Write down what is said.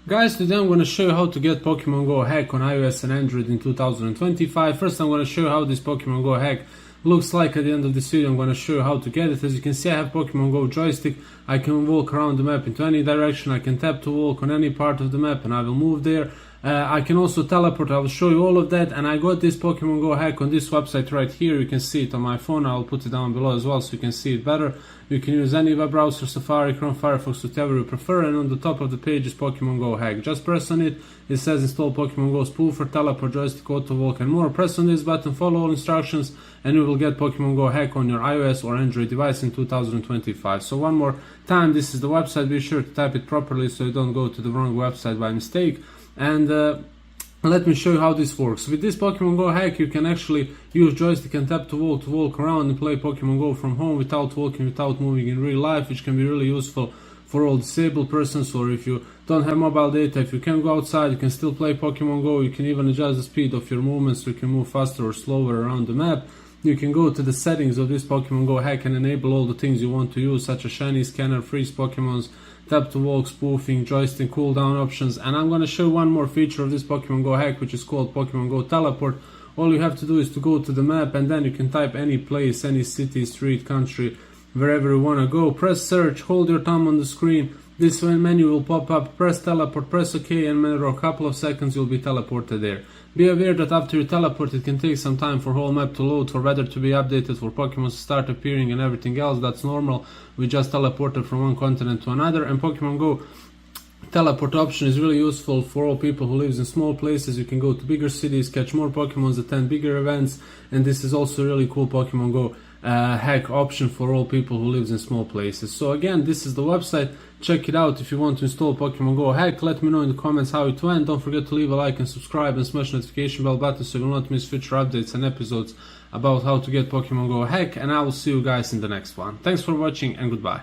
Guys, today I'm going to show you how to get Pokemon Go hack on iOS and Android in 2025. First I'm going to show you how this Pokemon Go hack looks like. At the end of this video I'm going to show you how to get it. As you can see, I have Pokemon Go Joystick. I can walk around the map into any direction. I can tap to walk on any part of the map and I will move there. I can also teleport. I will show you all of that, and I got this Pokemon Go hack on this website right here. You can see it on my phone. I'll put it down below as well so you can see it better. You can use any web browser, Safari, Chrome, Firefox, whatever you prefer, and on the top of the page is Pokemon Go hack. Just press on it. It says install Pokemon Go spoofer, teleport, joystick, auto walk, and more. Press on this button, follow all instructions, and you will get Pokemon Go hack on your iOS or Android device in 2025. So one more time, this is the website. Be sure to type it properly so you don't go to the wrong website by mistake. And let me show you how this works. With this Pokemon Go hack, you can actually use joystick and tap to walk around and play Pokemon Go from home without walking, without moving in real life, which can be really useful for all disabled persons, or if you don't have mobile data. If you can go outside, you can still play Pokemon Go. You can even adjust the speed of your movements so you can move faster or slower around the map. You can go to the settings of this Pokemon Go hack and enable all the things you want to use, such as shiny scanner, freeze Pokemons, tap to walk, spoofing, joystick, cooldown options. And I'm going to show one more feature of this Pokemon Go hack, which is called Pokemon Go Teleport. All you have to do is to go to the map, and then you can type any place, any city, street, country, wherever you want to go. Press search, hold your thumb on the screen. This menu will pop up. Press teleport, press OK, and in a matter of a couple of seconds you'll be teleported there. Be aware that after you teleport, it can take some time for whole map to load, for weather to be updated, for Pokemon to start appearing and everything else. That's normal. We just teleported from one continent to another, and Pokemon Go teleport option is really useful for all people who lives in small places. You can go to bigger cities, catch more Pokemons, attend bigger events, and this is also a really cool Pokemon Go hack option for all people who lives in small places. So again, this is the website. Check it out. If you want to install Pokemon Go hack, let me know in the comments how it went. Don't forget to leave a like and subscribe and smash the notification bell button so you will not miss future updates and episodes about how to get Pokemon Go hack, and I will see you guys in the next one. Thanks for watching and goodbye.